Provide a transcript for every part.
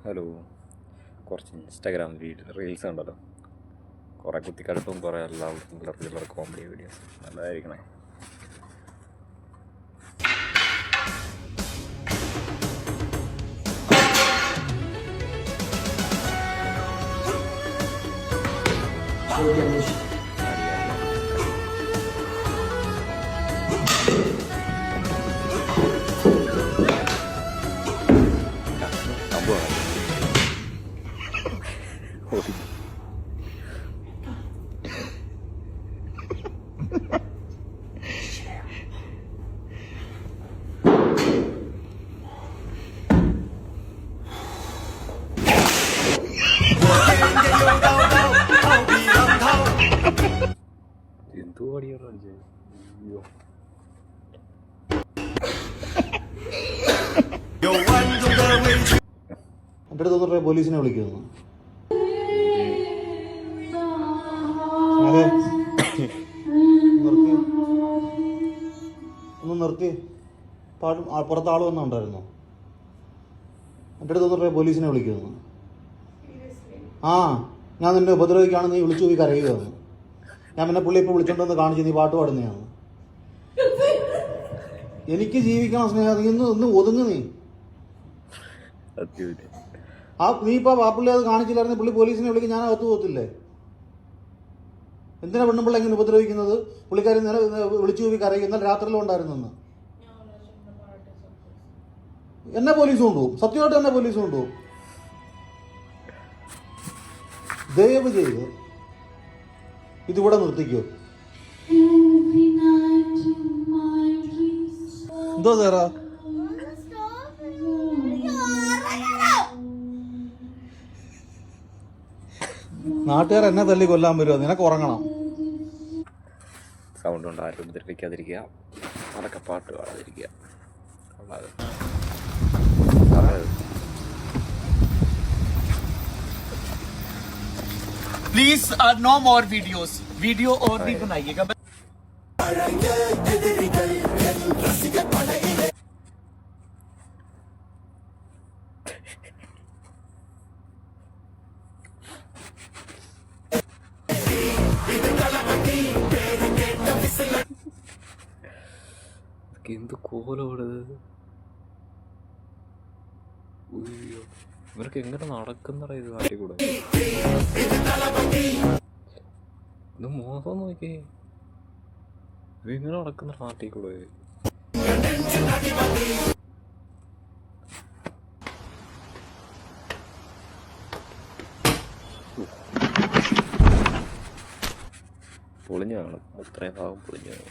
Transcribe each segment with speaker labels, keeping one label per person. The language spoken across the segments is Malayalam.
Speaker 1: ഹലോ, കുറച്ച് ഇൻസ്റ്റാഗ്രാം റീൽസ് ഉണ്ടല്ലോ, കുറേ കുത്തിക്കടുപ്പും കുറേ എല്ലാവർക്കും പിള്ളേർ കോമഡി വീഡിയോസ് നല്ലതായിരിക്കണേ. എന്തോ അടിയാണോ അടിച്ചത്? അയ്യോ,
Speaker 2: എൻ്റെ അടുത്ത് തോന്നുന്നു പോലീസിനെ വിളിക്കുന്നു. അതെ, നിർത്തി, ഒന്ന് നിർത്തി. പുറത്ത് ആൾ വന്നുണ്ടായിരുന്നോ? എൻ്റെ അടുത്ത് തോന്നുന്നു പോലീസിനെ വിളിക്കുന്നു. ആ, ഞാൻ നിന്നെ ഉപദ്രവിക്കാണ്, നീ വിളിച്ചു പോയി കരയുകയാണ്. ഞാൻ പിന്നെ പുള്ളി ഇപ്പോൾ വിളിച്ചോണ്ടൊന്ന് കാണിച്ചു, നീ പാട്ട് പാടുന്നതാണ്. എനിക്ക് ജീവിക്കണം സ്നേഹം, നീ ഒന്ന് ഒതുങ്ങു. നീ നീ ഇപ്പൊ ആ പുള്ളി അത് കാണിച്ചില്ലായിരുന്നു, പുള്ളി പോലീസിനെ വിളിക്കും, ഞാൻ അകത്ത് പോകത്തില്ലേ? എന്തിനാ പെണ്ണുമ്പിള്ള എങ്ങനെ ഉപദ്രവിക്കുന്നത്? പുള്ളിക്കാരി നേരെ വിളിച്ചു പോയി കരയുക. എന്നാൽ രാത്രിയിലും ഉണ്ടായിരുന്നെന്ന് എന്നെ പോലീസ് കൊണ്ടുപോകും, സത്യമായിട്ട് എന്നെ പോലീസ് കൊണ്ടുപോകും. ദയവ് ചെയ്ത് ഇതിവിടെ നിർത്തിക്കോ. എന്തോ സാറാ, നാട്ടുകാർ എന്നെ തല്ലി കൊല്ലാൻ വരുമോ? നിനക്ക് ഉറങ്ങണം.
Speaker 1: സൗണ്ട് കൊണ്ട് ആരും ഉപദ്രവിക്കാതിരിക്കുക, അതൊക്കെ പാട്ട് പാടാതിരിക്കുക.
Speaker 3: Please no more videos, video और भी बनाइएगा.
Speaker 1: എന്ത് കോലോട്, ഇവർക്ക് എങ്ങനെ നടക്കുന്നറ ഇത് നാട്ടിൽ കൂടെ? ഇത് മോശം നോക്കിയേ, ഇങ്ങനെ നടക്കുന്ന നാട്ടിൽ കൂടെ. പൊളിഞ്ഞാണ്, ഇത്രയും ഭാഗം പൊളിഞ്ഞാണ്.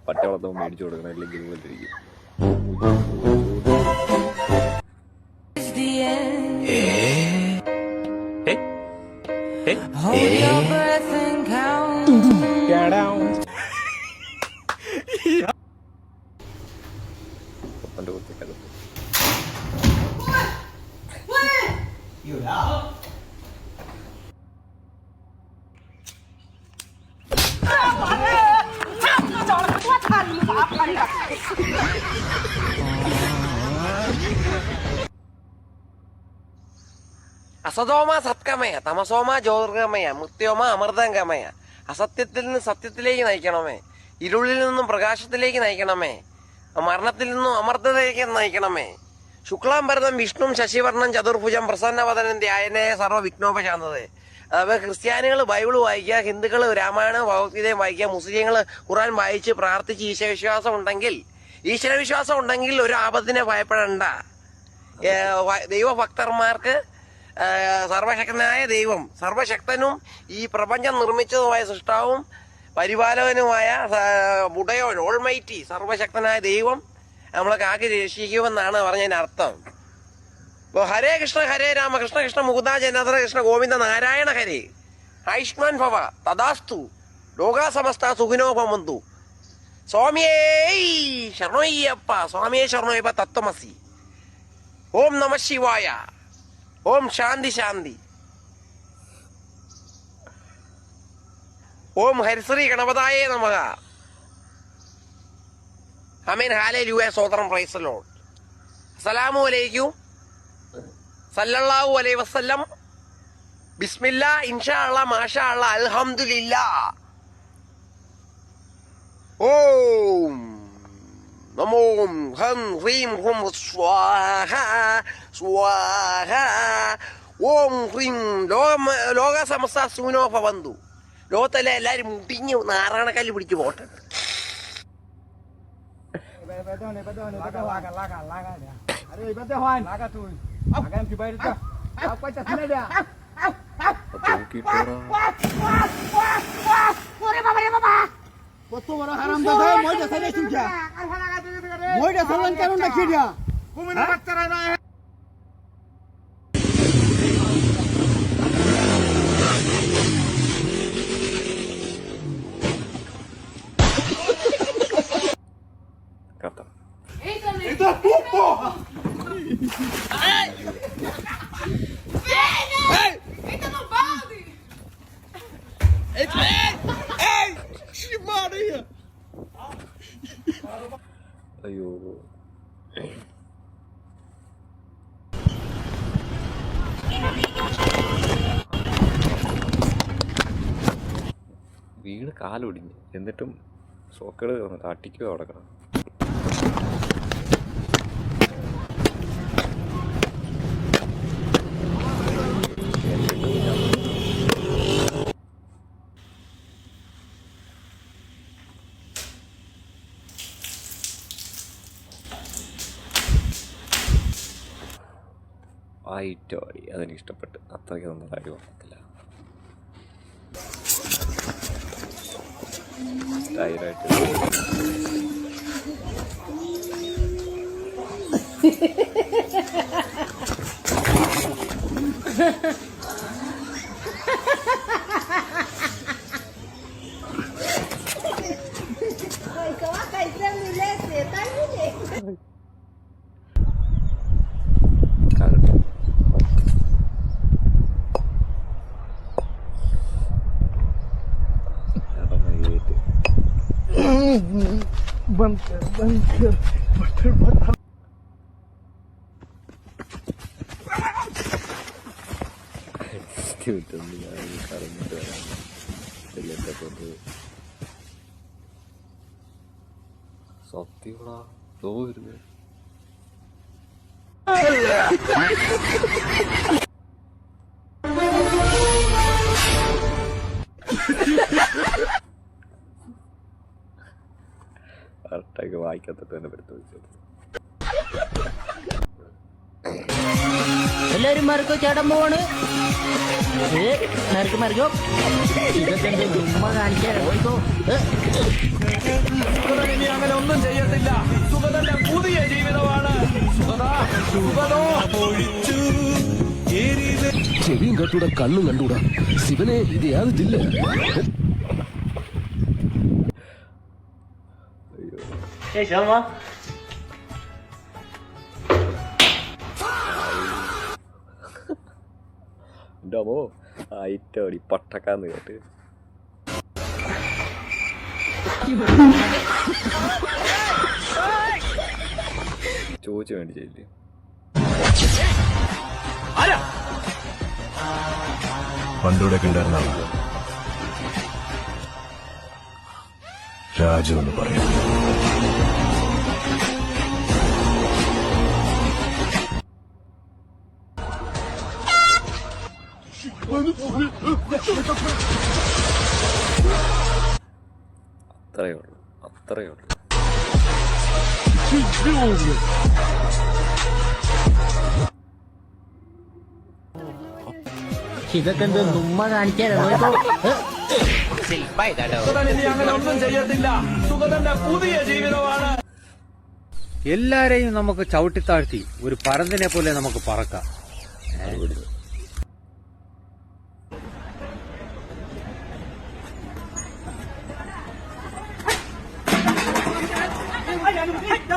Speaker 1: പട്ടവളത്തം മേടിച്ചു കൊടുക്കണം, അല്ലെങ്കിൽ ഇതുപോലിരിക്കും.
Speaker 4: അസതോമ സത്കമയ, തമസോമ ജ്യോതിർഗമയ, മൃത്യോമ അമൃതംഗമയ. അസത്യത്തിൽ നിന്ന് സത്യത്തിലേക്ക് നയിക്കണമേ, ഇരുളിൽ നിന്നും പ്രകാശത്തിലേക്ക് നയിക്കണമേ, മരണത്തിൽ നിന്നും അമർത്തതയിലേക്ക് നയിക്കണമേ. ശുക്ലാംബരതം വിഷ്ണു ശശിവർണം ചതുർഭുജം പ്രസന്നവദനം ധ്യായനേ സർവ്വ വിഘ്നോപശാന്തതേ. അതായത് ക്രിസ്ത്യാനികൾ ബൈബിള് വായിക്കുക, ഹിന്ദുക്കൾ രാമായണം ഭഗവത്ഗീതയും വായിക്കുക, മുസ്ലിങ്ങൾ ഖുർആൻ വായിച്ച് പ്രാർത്ഥിച്ച് ഈശ്വരവിശ്വാസം ഉണ്ടെങ്കിൽ ഒരു ആപത്തിനെ ഭയപ്പെടേണ്ട. ദൈവഭക്തന്മാർക്ക് സർവശക്തനായ ദൈവം, സർവശക്തനും ഈ പ്രപഞ്ചം നിർമ്മിച്ചതുമായ സൃഷ്ടാവും പരിപാലകനുമായ ഉടയോൻ ഓൾമൈറ്റി സർവശക്തനായ ദൈവം നമ്മളെ കാക്കി രക്ഷിക്കുമെന്നാണ് പറഞ്ഞതിന് അർത്ഥം. ഇപ്പോൾ ഹരേ കൃഷ്ണ ഹരേ രാമ കൃഷ്ണ കൃഷ്ണ മുകുന്ദ ജനാർദ്ദന കൃഷ്ണ ഗോവിന്ദ നാരായണ ഹരേ ആയുഷ്മാൻ ഭവ തഥാസ്തു ലോകാ സമസ്ത സുഖിനോ ഭവന്തു സ്വാമിയേ ശരണയ്യപ്പ സ്വാമിയെ ശരണയ്യപ്പ തത്വമസി. ഓം നമ ശിവായ. ഓം ശാന്തി ശാന്തി. ഓം ഹരിശ്രീ ഗണപതായ നമഃ. ആമീൻ. ഹല്ലേലൂയ. സ്തോത്രം. Praise the Lord. അസ്സലാമു അലൈക്കും. സല്ലല്ലാഹു അലൈഹി വസല്ലം. ബിസ്മില്ലാ, ഇൻഷാ അല്ലാ, മാഷാ അല്ലാ, അൽഹംദുലില്ലാ. ഓം നമോ ഹം ഹ്രീം ഹും സ്വാഹ സ്വാഹ. ഓം ഹ്രീം ലോക സമസ്ത സൂനോ ഭവന്തു. ലോകത്തെല്ലാം എല്ലാരും മുടിഞ്ഞ് നാരായണക്കല്ല് പിടിച്ച് പോട്ടെ.
Speaker 1: Kata.
Speaker 5: Itu pupo. Itu no balde.
Speaker 3: Maria!
Speaker 1: അയ്യോ. വീട് കാലൊടിഞ്ഞ് എന്നിട്ടും സോക്കേട് വന്നിട്ട് അട്ടിക്കോ അവിടെ കിടന്നു. ആയിട്ടോടി അതെനിക്കിഷ്ടപ്പെട്ട്. അത്രയ്ക്ക് നന്നായി ഓർമ്മത്തില്ല. സ്റ്റൈലായിട്ട് കിട്ടുന്നു. ഞാൻ പറഞ്ഞിട്ട് വരാം. ഇതിലൊക്കെ കൊണ്ട് സത്യങ്ങളാ ദോ വരുന്നത്. കറക്റ്റാക്കി വായിക്കാത്തിട്ട് തന്നെ എടുത്ത് വെച്ചത്.
Speaker 6: എല്ലാരും മറിക്കോ, ചേട്ടൻ പോവാണ്. മറിക്കോ ഇതൊക്കെ ഉമ്മ കാണിക്കാനോ.
Speaker 3: ഇനി അങ്ങനെ ഒന്നും ചെയ്യത്തില്ല. സുഗതന്റെ പുതിയ ജീവിതമാണ്.
Speaker 7: ചെവിയും കട്ടൂടാ, കണ്ണും കണ്ടൂടാ. ശിവനെ ഇത് യാതില്ല.
Speaker 1: എൻ്റെ അമ്മോ ആയിട്ടോടി പട്ടക്കാന്ന് കേട്ട്. ചോദിച്ചു വേണ്ടി ചെയ്യില്ലേ.
Speaker 7: പണ്ടൂടെ ഉണ്ടായിരുന്ന രാജു എന്ന് പറയാം.
Speaker 1: അത്രയേ ഉള്ളൂ, അത്രയേ ഉള്ളൂ.
Speaker 6: ഇതൊക്കെ എന്ത് ഉമ്മ കാണിക്കാനോ.
Speaker 3: ഇനി അങ്ങനെ ഒന്നും ചെയ്യത്തില്ല. സുഗതന്റെ പുതിയ ജീവിതമാണ്.
Speaker 8: എല്ലാരെയും നമുക്ക് ചവിട്ടിത്താഴ്ത്തി ഒരു പരന്തിനെ പോലെ നമുക്ക് പറക്കാം.
Speaker 1: ഓ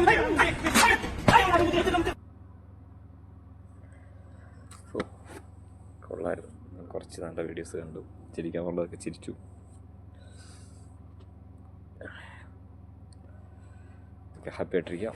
Speaker 1: കൊള്ളായിരുന്നു. കുറച്ച് നല്ല വീഡിയോസ് കണ്ടു, ചിരിക്കാൻ കൊള്ളതൊക്കെ ചിരിച്ചു. ഹാപ്പി ആയിട്ടിരിക്കാം.